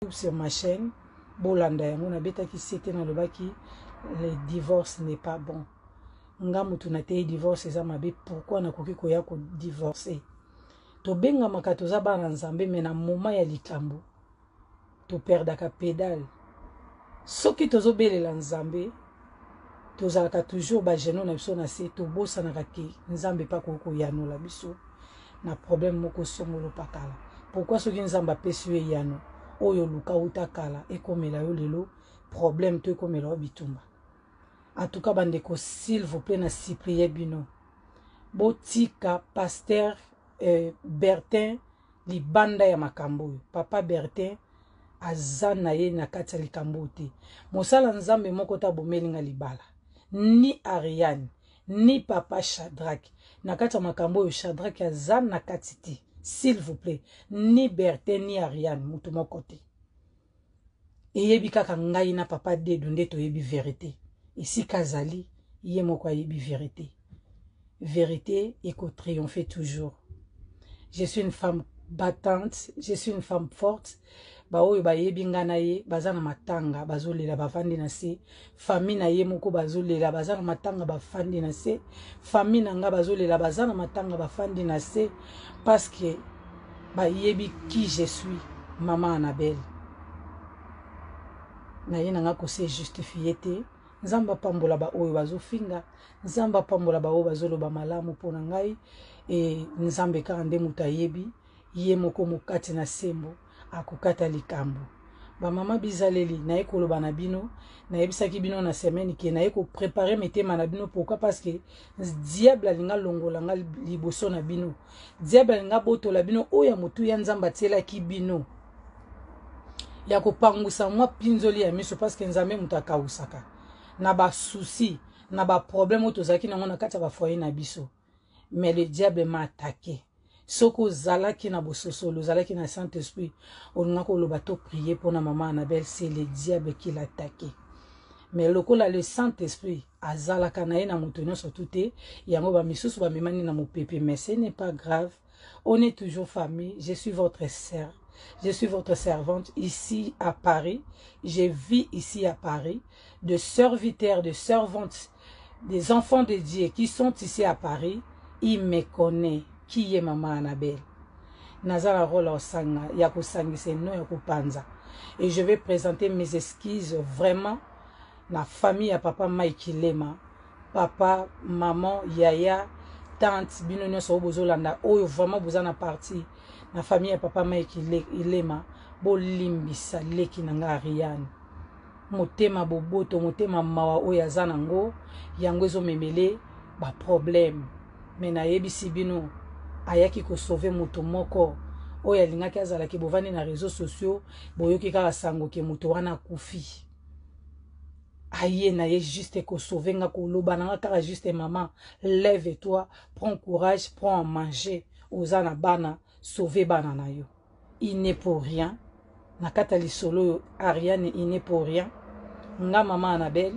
sur ma chaîne, Bolanda, on a bêta qui c'était dans le bas qui le divorce n'est pas bon. Ngamu tunate divorce za mabe, pourquoi na koki koya ko divorcer? To benga makatoza bana nzambe mena moma ya likambo. To perdaka pédale. Soki tozo belela nzambe, tozalaka toujours ba geno na biso na se to bosa na kaki nzambe pa ko yano la biso na problème moko songolo pakala. Pourquoi soki nzamba pesi ye yano oyo luka uta kala ekomela yo lelo problème to ekomela bitumba. En tout cas bandeko s'il vous plaît na cyprien bino. Botika pasteur Bertin libanda ya makambo. Papa Bertin azana ye na kati ya likambo te. Mosala nzambe moko ta bomelinga libala. Ni Ariane, ni Papa Shadrach. Na kati ya makambo yo Shadrach azana na kati te. S'il vous plaît, ni Bertin ni Ariane mutu moko te. Eyebi kaka ngai na papa Dedu nde to yebi vérité. Ici Kazali, yé moko yebi vérité. Vérité eko triompher toujours. Je suis une femme battante, je suis une femme forte. Ba oyo ba yebi ngana ye, bazana matanga, bazolela bafandi na se. Famille na ye moko bazolela, bazana matanga bafandi na se. Famille na nga bazolela, bazana matanga bafandi na se. Parce que ba yebi qui je suis, maman Annabelle. Na ye na nga ko se justifié te. Nzamba pambola ba oyo bazofinga, nzamba pambola ba oyo bazoloba malamu pona ngai e nzambe ka ande muta yebi ye moko mokati na sembo akokata likambo. Ba mama bizaleli na ekoloba na bino na yebisaki bino na semaine ki na eko préparer metema na bino. Pourquoi? Parce que diable alinga longola nga liboso na bino, diable alinga botola bino oya mutu ya nzamba tiela ki bino ya kopangusa mwa pinzoli ya miso parce que nzambe mutaka usaka na ba souci na ba problème otozaki nango na kati ya ba foyer na biso. Mais le diable m'a attaqué. Soko zalaki na bososolo, zalaki na Saint-Esprit, olinga ko loba to prier pour na maman Annabelle, c'est le diable qui l'a attaqué. Mais lokola le Saint-Esprit azalaka na ye na moto nyonso tuté, yango ba misusu ba memani na mopepe, mais ce n'est pas grave. On est toujours famille, je suis votre sœur. Je suis votre servante ici à Paris. Je vis ici à Paris. De serviteurs, de servantes, des enfants de Dieu qui sont ici à Paris, ils me connaissent. Qui est maman Annabelle? Nazara rola osanga, yako sangise no yako panza. Et je vais présenter mes excuses vraiment. La famille à papa Mike Lema, papa, maman, yaya, tante, binono so bozolanda, oyo vraiment bozana parti. Na famille à papa Mike Lema, bolimbisa leki nanga Ariane. Motema boboto, motema mawa oya zanango, yango ezo memele, ba problème. Mena yebisi bino, ayaki ko sauver moto moko, oya lingaki azalaki bovani na réseaux sociaux, boyoki kaka sango ke moto wana kufi. Aïe na ye juste ko sauver nga ko loba na kaka juste maman, lève-toi, prends courage, prends à manger, ozana bana, sauver bana na yo. Il n'est pour rien. Nakata li solo Ariane, il n'est pour rien. Nga maman Annabelle,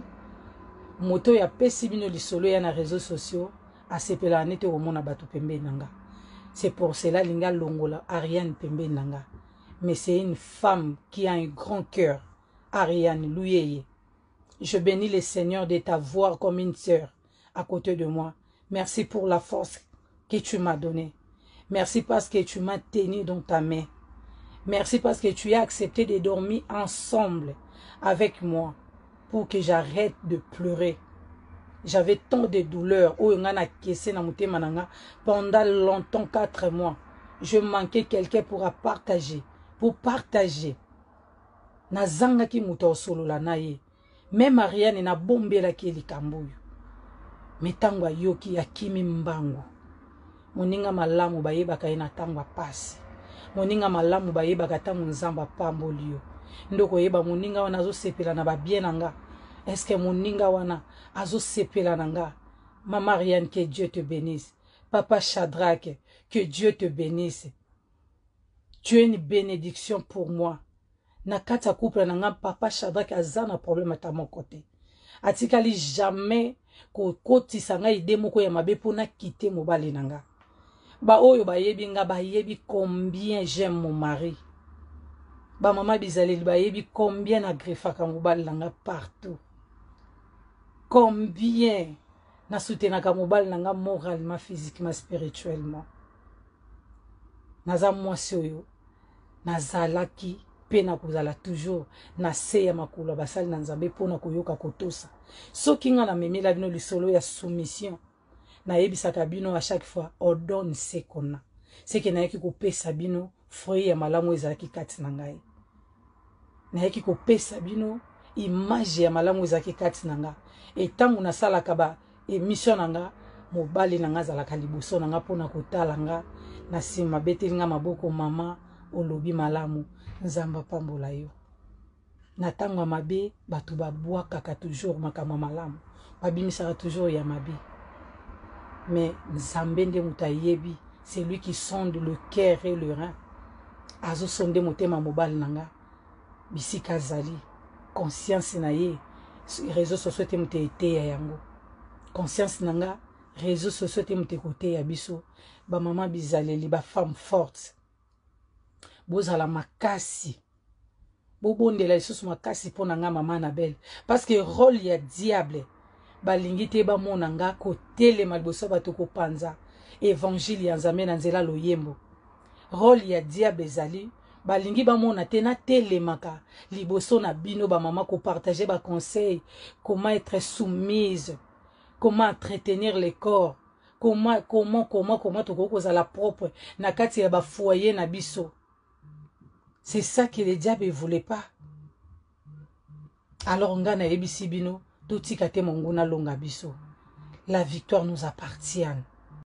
moto ya pesi bino li solo ya na réseaux sociaux, a sepela nete o mona batu pembe nanga. C'est pour cela linga longola Ariane pembe nanga. Mais c'est une femme qui a un grand cœur. Ariane Louyeye. Je bénis le Seigneur de t'avoir comme une sœur à côté de moi. Merci pour la force que tu m'as donnée. Merci parce que tu m'as tenu dans ta main. Merci parce que tu as accepté de dormir ensemble avec moi pour que j'arrête de pleurer. J'avais tant de douleurs pendant longtemps, 4 mois. Je manquais quelqu'un pour partager. Pour partager. Nazanga ki muto solo la naye. Même Ariane na bombe la ki likambo. Metangwa yoki ya kimi mbangu. Moninga malamu bayeba kaina tangwa pasi. Moninga malamu bayeba katangu nzamba pambolio. Ndoko yeba moninga wana zo sepela na ba bien nanga. Est-ce que moninga wana azo sepela nanga? Maman Ariane, que Dieu te bénisse. Papa Shadrach, que Dieu te bénisse. Tu es une bénédiction pour moi. Nakata couple nanga papa Shadrach azana problème à mon côté. Atikali jamais ko koti sanga ide moko ya mabe pona quitter mobali nanga. Ba oyo ba yebi nga ba yebi combien j'aime mon mari. Ba mama bizaleli bayebi combien na greffaka mobali nanga partout. Combien na soutenaka mobali nanga moralement, physiquement, spirituellement. Naza mwasi oyo nazalaki pe na kozala toujours na se ya makolo basali na Nzambe pona koyoka kotosa. Soki nga na memela bino lisolo ya soumission na yebisaka bino à chaque fois ordonne ce qu'on a. C'est que na yeki kopesa bino fruit ya malamu ezalaki kati na ngai. Na yeki kopesa bino image ya malamu ezalaki kati na nga. Et tangu na salaka ba émission na nga mobali na nga zalaka liboso na nga pona kotala nga na sima beteli nga maboko mama olobi malamu Nzamba pambola yo. Na tango mabe batu babwakaka toujours makama malamu babimisaka toujours ya mabe. Mais Nzambe nde muta yebi, c'est lui qui sonde le cœur et le rein. Azo sonde motema mobali nanga bisika zali conscience na ye réseaux sociaux te mute ete ya yango. Conscience nanga réseaux sociaux te mute kote ya biso ba mama bizaleli ba femme forte. Bozala makasi. Bobondela lisusu makasi pona nga mama na belle parce que rôle ya diable balingi te ba mona nga kotele maliboso bato ko panza évangile ya Nzambe na nzela loyembo. Rôle ya diable ezali balingi ba mona te na telemaka liboso na bino ba mama ko partager ba conseil comment être soumise, comment entretenir le corps, comment to ko la propre na kati ya ba foyer na biso. C'est ça que le diable ne voulait pas. Alors on a ebisi bino tout tika te monguna longa biso. La victoire nous appartient.